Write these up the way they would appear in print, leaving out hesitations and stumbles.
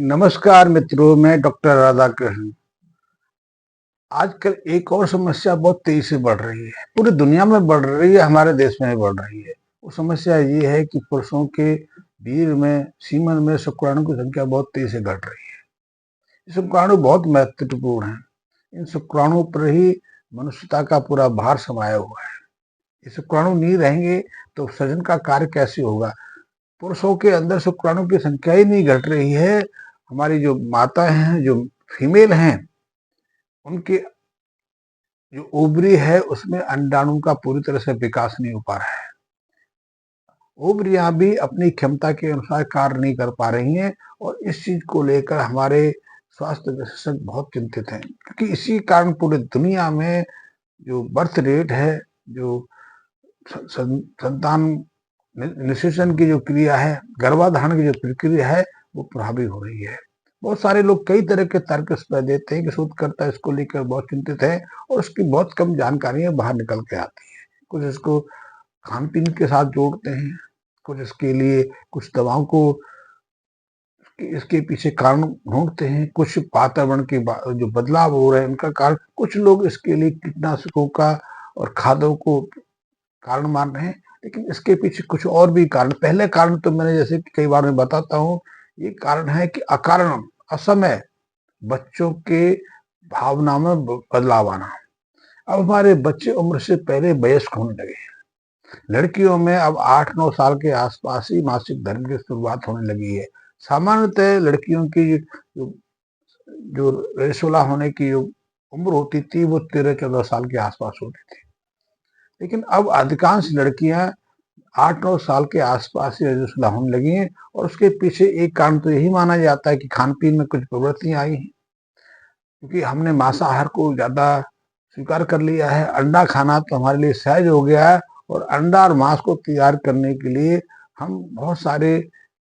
नमस्कार मित्रों, मैं डॉक्टर राधाकृष्ण। आजकल एक और समस्या बहुत तेजी से बढ़ रही है, पूरी दुनिया में बढ़ रही है, हमारे देश में भी बढ़ रही है। वो समस्या ये है कि पुरुषों के वीर्य में, सीमन में शुक्राणु की संख्या बहुत तेजी से घट रही है। ये शुक्राणु बहुत महत्वपूर्ण है। इन शुक्राणु पर ही मनुष्यता का पूरा भार समाया हुआ है। ये शुक्राणु नहीं रहेंगे तो सृजन का कार्य कैसे होगा? पुरुषों के अंदर शुक्राणु की संख्या ही नहीं घट रही है। हमारी जो माता हैं, जो फीमेल हैं, उनके जो ओवरी है उसमें अंडाणु का पूरी तरह से विकास नहीं हो पा रहा है। ओवरियां भी अपनी क्षमता के अनुसार कार्य नहीं कर पा रही हैं और इस चीज को लेकर हमारे स्वास्थ्य विशेषज्ञ बहुत चिंतित हैं, क्योंकि इसी कारण पूरी दुनिया में जो बर्थ रेट है, जो संतान निषेचन की जो क्रिया है, गर्भाधारण की जो प्रक्रिया है, वो प्रभावित हो रही है। बहुत सारे लोग कई तरह के तर्क इस पर देते हैं कि शोधकर्ता इसको लेकर बहुत चिंतित है और उसकी बहुत कम जानकारियां बाहर निकल के आती है। कुछ इसको खान पीन के साथ जोड़ते हैं, कुछ इसके लिए कुछ दवाओं को इसके पीछे कारण ढूंढते हैं, कुछ वातावरण के जो बदलाव हो रहे हैं उनका कारण, कुछ लोग इसके लिए कीटनाशकों का और खादों को कारण मान रहे हैं। लेकिन इसके पीछे कुछ और भी कारण, पहले कारण तो मैंने जैसे कि कई बार मैं बताता हूँ, ये कारण है कि अकारण असमय बच्चों के भावना में बदलाव आना। अब हमारे बच्चे उम्र से पहले वयस्क होने लगे। लड़कियों में अब 8-9 साल के आसपास ही मासिक धर्म की शुरुआत होने लगी है। सामान्यतः लड़कियों की जो जो रसोला होने की जो उम्र होती थी वो 13-14 साल के आसपास होती थी। लेकिन अब अधिकांश लड़कियां 8-9 साल के आसपास ही रजस्वला होने लगी हैं और उसके पीछे एक कारण तो यही माना जाता है कि खान पीन में कुछ प्रवृत्तियां आई हैं, क्योंकि हमने मांसाहार को ज्यादा स्वीकार कर लिया है। अंडा खाना तो हमारे लिए सहज हो गया है और अंडा और मांस को तैयार करने के लिए हम बहुत सारे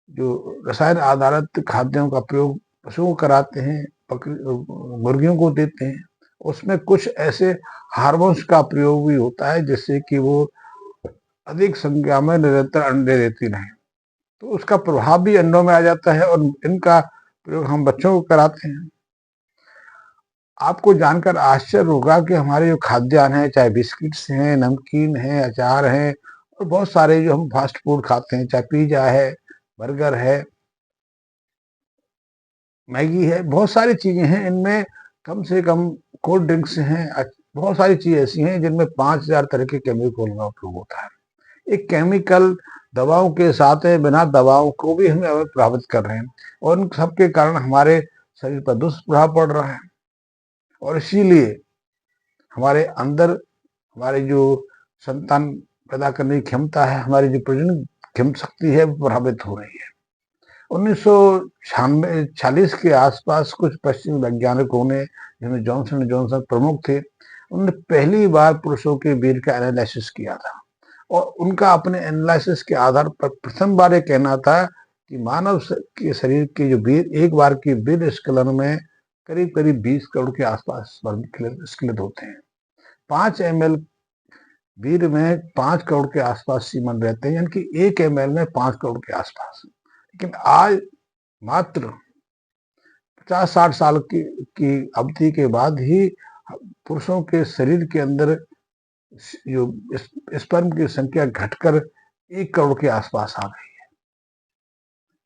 जो रसायन आधारित खाद्यों का प्रयोग पशुओं को कराते हैं, मुर्गियों को देते हैं। उसमें कुछ ऐसे हार्मोन्स का प्रयोग भी होता है जिससे कि वो अधिक संख्या में निरंतर अंडे देती रहें, तो उसका प्रभाव भी अंडों में आ जाता है और इनका प्रयोग हम बच्चों को कराते हैं। आपको जानकर आश्चर्य होगा कि हमारे जो खाद्यान्न है, चाहे बिस्किट्स हैं, नमकीन है, अचार है और बहुत सारे जो हम फास्ट फूड खाते हैं, चाहे पिज्जा है, बर्गर है, मैगी है, बहुत सारी चीजें हैं, इनमें कम से कम कोल्ड ड्रिंक्स हैं, बहुत सारी चीजें ऐसी हैं जिनमें 5000 तरह के केमिकल का उपयोग होता है। एक केमिकल दवाओं के साथ है, बिना दवाओं को भी हमें प्रभावित कर रहे हैं और उन सब के कारण हमारे शरीर पर दुष्प्रभाव पड़ रहा है और इसीलिए हमारे अंदर हमारी जो संतान पैदा करने की क्षमता है, हमारी जो प्रजनन शक्ति है, वो प्रभावित हो रही है। 1946 के आसपास कुछ पश्चिमी वैज्ञानिकों ने, जिनमें जॉनसन जॉनसन प्रमुख थे, उन्होंने पहली बार पुरुषों के वीर्य का एनालिसिस किया था और उनका अपने एनालिसिस के आधार पर प्रथम बार ये कहना था कि मानव के शरीर के जो वीर्य, एक बार के वीर्य स्खलन में करीब करीब 20 करोड़ के आसपास स्खलित होते हैं। 5 ml वीर्य में 5 करोड़ के आसपास सीमन रहते हैं, यानी कि 1 ml में 5 करोड़ के आसपास। लेकिन आज मात्र 50-60 साल की अवधि के बाद ही पुरुषों के शरीर के अंदर जो स्पर्म की संख्या घटकर 1 करोड़ के आसपास आ गई है।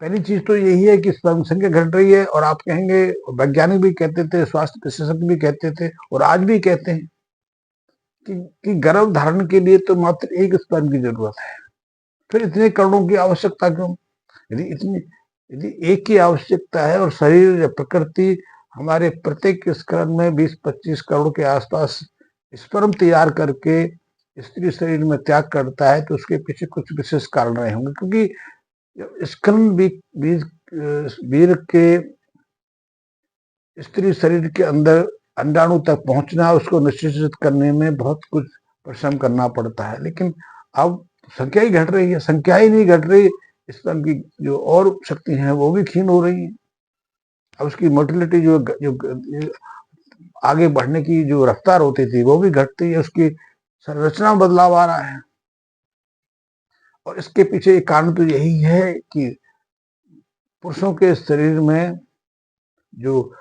पहली चीज तो यही है कि स्पर्म संख्या घट रही है और आप कहेंगे, वैज्ञानिक भी कहते थे, स्वास्थ्य विशेषज्ञ भी कहते थे और आज भी कहते हैं कि गर्भ धारण के लिए तो मात्र 1 स्पर्म की जरूरत है, फिर इतने करोड़ों की आवश्यकता क्यों? यदि एक की आवश्यकता है और शरीर या प्रकृति हमारे प्रत्येक स्करण में 20-25 करोड़ के आसपास स्पर्म तैयार करके स्त्री शरीर में त्याग करता है, तो उसके पीछे कुछ विशेष कारण रहे होंगे, क्योंकि स्करण वीर के स्त्री शरीर के अंदर अंडाणु तक पहुंचना, उसको निश्चित करने में बहुत कुछ परिश्रम करना पड़ता है। लेकिन अब संख्या ही घट रही है, संख्या ही नहीं घट रही, स्पर्म की जो और शक्ति है वो भी क्षीण हो रही है। अब उसकी मोटिलिटी जो आगे बढ़ने की जो रफ्तार होती थी वो भी घटती है, उसकी संरचना में बदलाव आ रहा है। और इसके पीछे एक कारण तो यही है कि पुरुषों के शरीर में जो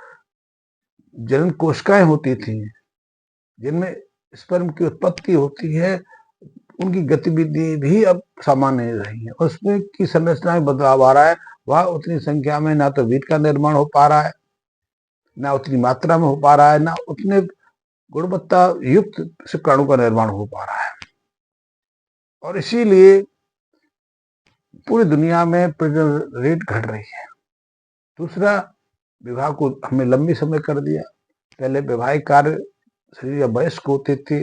जनन कोशिकाएं होती थी, जिनमें स्पर्म की उत्पत्ति होती है, उनकी गतिविधि भी अब सामान्य नहीं रही है। उसमें की संरचना में बदलाव आ रहा है। वह उतनी संख्या में ना तो वीर्य का निर्माण हो पा रहा है, ना उतनी मात्रा में हो पा रहा है, ना उतने गुणवत्ता युक्त शुक्राणु का निर्माण हो पा रहा है। और इसीलिए पूरी दुनिया में प्रजनन रेट घट रही है। दूसरा, विवाह को हमने लंबी समय कर दिया। पहले वैवाहिक कार्य शरीर या वयस्क होते थे।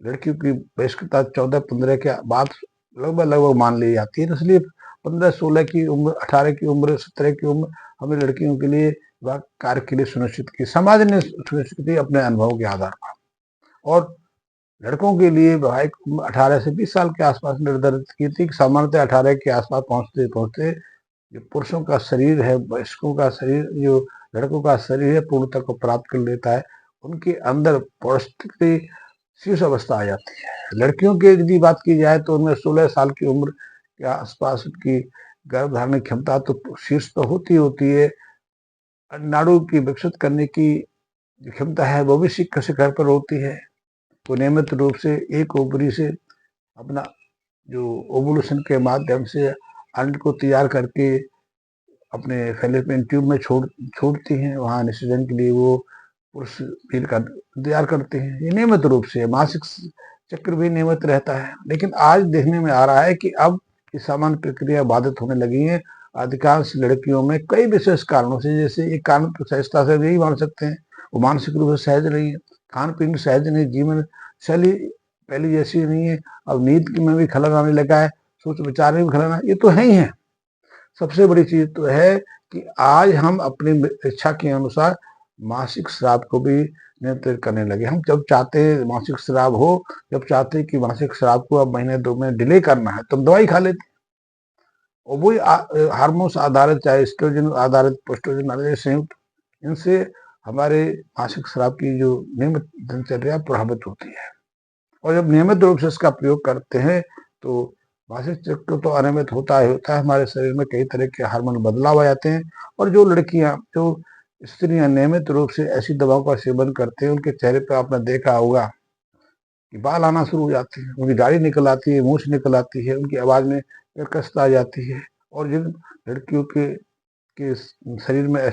लड़कियों की वयस्कता 14-15 के बाद लगभग मान ली जाती है। इसलिए 15-16 की उम्र, 18 की उम्र, 17 की उम्र हमें लड़कियों के लिए विवाह कार्य के लिए सुनिश्चित की, समाज ने सुनिश्चित की अपने अनुभव के आधार पर। और लड़कों के लिए वैवाहिक उम्र 18 से 20 साल के आसपास निर्धारित की थी। सामान्यतः 18 के आसपास पहुंचते पहुंचते जो पुरुषों का शरीर है, वयस्कों का शरीर, जो लड़कों का शरीर है, पूर्णता को प्राप्त कर लेता है। उनके अंदर पौष्टिक शीर्ष अवस्था आ जाती है। लड़कियों की यदि बात की जाए तो उनमें 16 साल की उम्र के आसपास उनकी गर्भ धारण क्षमता तो शीर्ष पर होती है। नाड़ू की विकसित करने की क्षमता है वो भी शिखर पर होती है। तो नियमित रूप से एक ओवरी से अपना जो ओवुलेशन के माध्यम से अंड को तैयार करके अपने फैलोपियन ट्यूब में छोड़ती हैं। वहाँ निषेचन के लिए वो पुरुष वीर्य का तैयार करते हैं। ये नियमित रूप से मासिक चक्र भी नियमित रहता है। लेकिन आज देखने में आ रहा है कि अब ये सामान्य प्रक्रिया बाधित होने लगी है। अधिकांश लड़कियों में कई विशेष कारणों से, जैसे एक कारण तो सहजता से यही मान सकते हैं, वो मानसिक रूप से सहज नहीं है, खान पीन सहज नहीं, जीवन शैली पहले जैसी नहीं है, अब नींद में भी खलल आने लगा है, सोच विचार में भी खलल, ये तो है ही है। सबसे बड़ी चीज तो है कि आज हम अपनी इच्छा के अनुसार मासिक स्राव को भी नियंत्रित करने लगे। हम जब चाहते हैं मासिक स्राव हो, जब चाहते हैं कि मासिक स्राव को अब महीने 2 महीने डिले करना है, तो हम दवाई खा लेते हैं। और वही हार्मोन्स आधारित, चाहे एस्ट्रोजन आधारित, प्रोस्ट्रोजन आधारित संयुक्त, इनसे हमारे मासिक स्राव की जो नियमित दिनचर्या प्रभावित होती है। और जब नियमित रूप से इसका प्रयोग करते हैं तो मासिक चक्र तो अनियमित होता है, हमारे शरीर में कई तरह के हार्मोन बदलाव आ जाते हैं। और जो लड़कियां, जो स्त्रियां नियमित रूप से ऐसी दवाओं का सेवन करते हैं, उनके चेहरे पर आपने देखा होगा कि बाल आना शुरू हो जाते हैं, उनकी दाढ़ी निकल आती है, मूछ निकल आती है, उनकी आवाज में कर्कशता आ जाती है। और जिन लड़कियों के शरीर में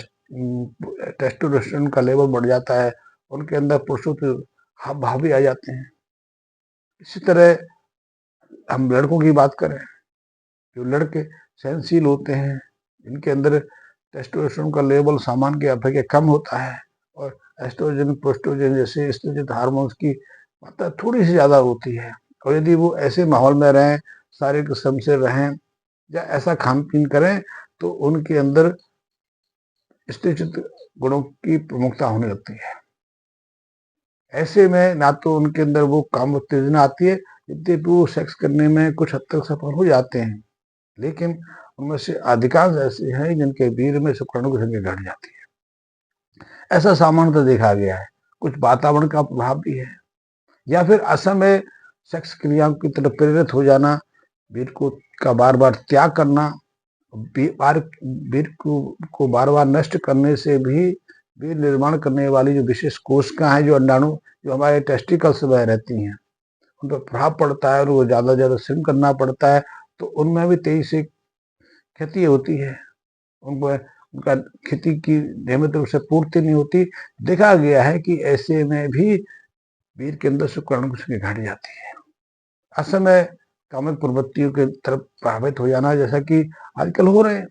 टेस्टोस्टेरोन का लेवल बढ़ जाता है, उनके अंदर पुरुषों के हाव भाव भी आ जाते हैं। इसी तरह हम लड़कों की बात करें, जो लड़के सहनशील होते हैं, इनके अंदर टेस्टोस्टेरोन का लेवल सामान्य के अपेक्षा कम होता है, और एस्ट्रोजन, प्रोस्ट्रोजन जैसे स्त्रीजनित हार्मोन्स की मात्रा थोड़ी सी ज्यादा होती है। और यदि वो ऐसे माहौल में रहें, शारीरिक श्रम से रहें, या ऐसा खान पीन करें, तो उनके अंदर स्त्रीजनित गुणों की प्रमुखता होने लगती है। ऐसे में ना तो उनके अंदर वो काम उत्तेजना आती है, यद्यपि वो सेक्स करने में कुछ हद तक सफल हो जाते हैं, लेकिन उनमें से अधिकांश ऐसे हैं जिनके वीर्य में शुक्राणु की संख्या घट जाती है। ऐसा सामान्यतः देखा गया है। कुछ वातावरण का प्रभाव भी है, या फिर असमय सेक्स क्रियाओं की तरफ प्रेरित हो जाना, वीर्य को का बार बार त्याग करना, वीर्य को बार बार नष्ट करने से भी वीर्य निर्माण करने वाली जो विशेष कोशिकाएं हैं, जो अंडाणु, जो हमारे टेस्टिकल्स में रहती हैं, उन पर प्रभाव पड़ता है और वो ज्यादा श्रम करना पड़ता है, तो उनमें भी तेजी से क्षति होती है। उनको उनका खेती की नियमित रूप से पूर्ति नहीं होती। देखा गया है कि ऐसे में भी वीर्य के अंदर शुक्राणु की संख्या घट जाती है। असमय कामिक प्रवृत्तियों के तरफ प्रभावित हो जाना, जैसा कि आजकल हो रहे हैं।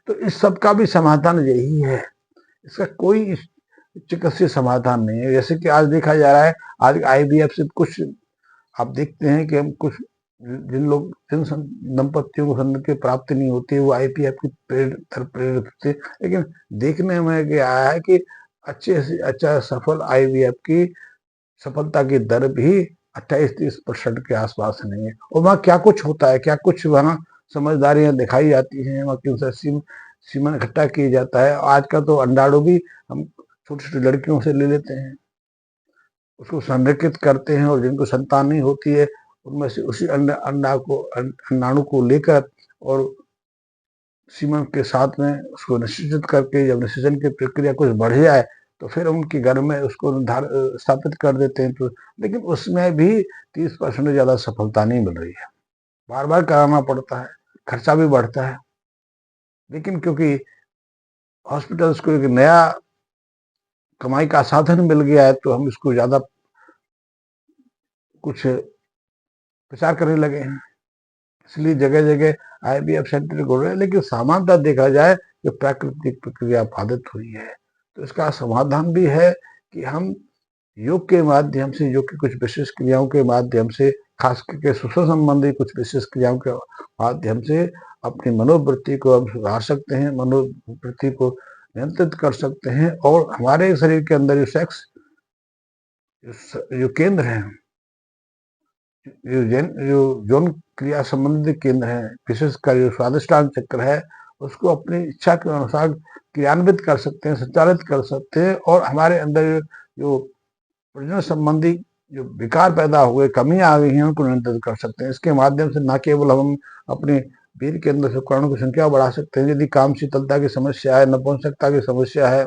तो इस सब का भी समाधान यही है, इसका कोई चिकित्सीय समाधान नहीं है। जैसे कि आज देखा जा रहा है, आज IVF से कुछ आप देखते हैं कि हम कुछ जिन दंपतियों को संतान प्राप्ति नहीं होती, वो IVF की प्रेरित होते, लेकिन देखने में क्या आया है कि अच्छे से अच्छा सफल IVF की सफलता की दर भी 28-30% के आसपास नहीं है। और वहाँ क्या कुछ होता है, क्या कुछ वहाँ समझदारियां दिखाई जाती हैं, वहाँ किन सीमन इकट्ठा किया जाता है। आज का तो अंडाणु भी हम छोटी छोटी लड़कियों से ले लेते हैं, उसको संरक्षित करते हैं, और जिनको संतान नहीं होती है उनमें से उसी अंडाणु को लेकर और सीमा के साथ में उसको निश्चित करके, जब निषेचन की प्रक्रिया कुछ बढ़ जाए तो फिर उनके घर में उसको स्थापित कर देते हैं। तो लेकिन उसमें भी 30% से ज़्यादा सफलता नहीं मिल रही है, बार बार कराना पड़ता है, खर्चा भी बढ़ता है। लेकिन क्योंकि हॉस्पिटल्स को एक नया कमाई का साधन मिल गया है तो हम इसको ज़्यादा कुछ प्रचार करने लगे हैं, इसलिए जगह जगह IVF सेंटर खोल रहे हैं। लेकिन सामान्यतः देखा जाए कि प्राकृतिक प्रक्रिया बाधित हुई है। तो इसका समाधान भी है कि हम योग के माध्यम से, योग की कुछ विशेष क्रियाओं के माध्यम से, खास करके श्वसन संबंधी कुछ विशेष क्रियाओं के माध्यम से अपनी मनोवृत्ति को हम सुधार सकते हैं, मनोवृत्ति को नियंत्रित कर सकते हैं। और हमारे शरीर के अंदर जो सेक्स जो केंद्र हैं, जो यौन क्रिया संबंधित केंद्र है, विशेषकर जो स्वादिष्टान चक्र है, उसको अपनी इच्छा के अनुसार क्रियान्वित कर सकते हैं, संचालित कर सकते हैं। और हमारे अंदर जो प्रजनन संबंधी जो विकार पैदा हुए, कमियां आ गई हैं, उनको नियंत्रित कर सकते हैं। इसके माध्यम से न केवल हम अपने वीर्य के अंदर शुक्राणु की संख्या बढ़ा सकते हैं, यदि काम शीतलता की समस्या है, नपुंसकता की समस्या है,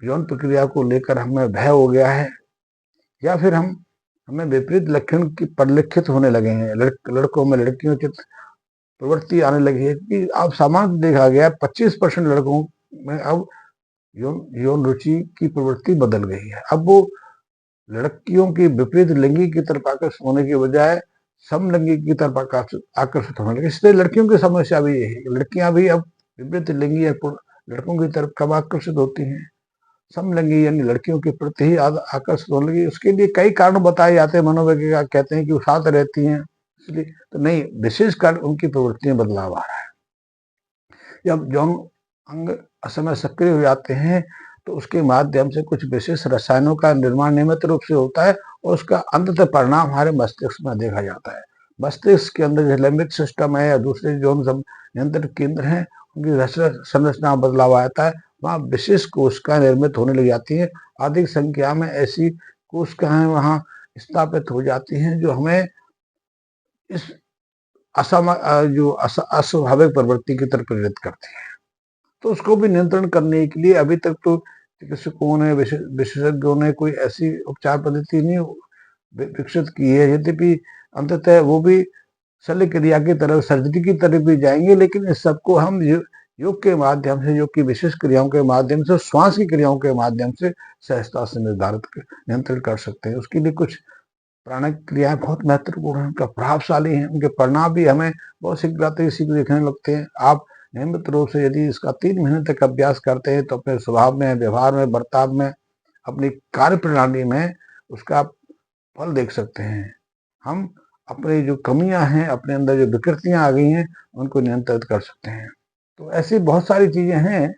यौन प्रक्रिया को लेकर हमें भय हो गया है, या फिर हमें विपरीत लक्षण की परिलक्षित होने लगे हैं, लड़कों में लड़कियों की प्रवृत्ति आने लगी है कि अब सामान्य देखा गया 25% लड़कों में अब यौन रुचि की प्रवृत्ति बदल गई है। अब वो लड़कियों की विपरीत लिंगी की तरफ आकर्षित होने की बजाय समलिंगी की तरफ आकर्षित होने लगे। इसलिए लड़कियों की समस्या भी यही है, लड़कियां भी अब विपरीत लिंगी लड़कों की तरफ कब आकर्षित होती हैं, समलिंगी यानी लड़कियों के प्रति ही आकर्षित होने लगी। उसके लिए कई कारण बताए जाते हैं, मनोवैज्ञानिक कहते हैं कि वो साथ रहती हैं, इसलिए तो नहीं, विशेष कारण उनकी प्रवृत्तियां बदलाव आ रहा है। जब यौन अंग असमय सक्रिय हो जाते हैं तो उसके माध्यम से कुछ विशेष रसायनों का निर्माण नियमित रूप से होता है और उसका अंततः परिणाम हमारे मस्तिष्क में देखा जाता है। मस्तिष्क के अंदर जो लिम्बिक सिस्टम है या दूसरे जो नियंत्रण केंद्र हैं, उनकी संरचना बदलाव आता है, वहाँ विशेष कोशिकाएं निर्मित होने लग जाती हैं। अधिक संख्या में ऐसी कोशिकाएं वहाँ स्थापित हो जाती हैं जो हमें इस अस्वाभाविक प्रवृत्ति की तरफ प्रेरित करती है। तो उसको भी नियंत्रण करने के लिए अभी तक तो चिकित्सकों ने, विशेषज्ञों ने कोई ऐसी उपचार पद्धति नहीं विकसित की है। यद्यपि अंततः वो भी शल्य क्रिया की तरफ, सर्जरी की तरफ भी जाएंगे, लेकिन इस सबको हम योग के माध्यम से, योग की विशेष क्रियाओं के माध्यम से, श्वास की क्रियाओं के माध्यम से सहजता से नियंत्रित कर सकते हैं। उसके लिए कुछ प्राणायाम क्रियाएं बहुत महत्वपूर्ण है, उनका प्रभावशाली है, उनके परिणाम भी हमें बहुत शीघ्रता से देखने लगते हैं। आप नियमित रूप से यदि इसका 3 महीने तक अभ्यास करते हैं तो अपने स्वभाव में, व्यवहार में, बर्ताव में, अपनी कार्य प्रणाली में उसका फल देख सकते हैं। हम अपनी जो कमियां हैं, अपने अंदर जो विकृतियां आ गई हैं, उनको नियंत्रित कर सकते हैं। तो ऐसी बहुत सारी चीजें हैं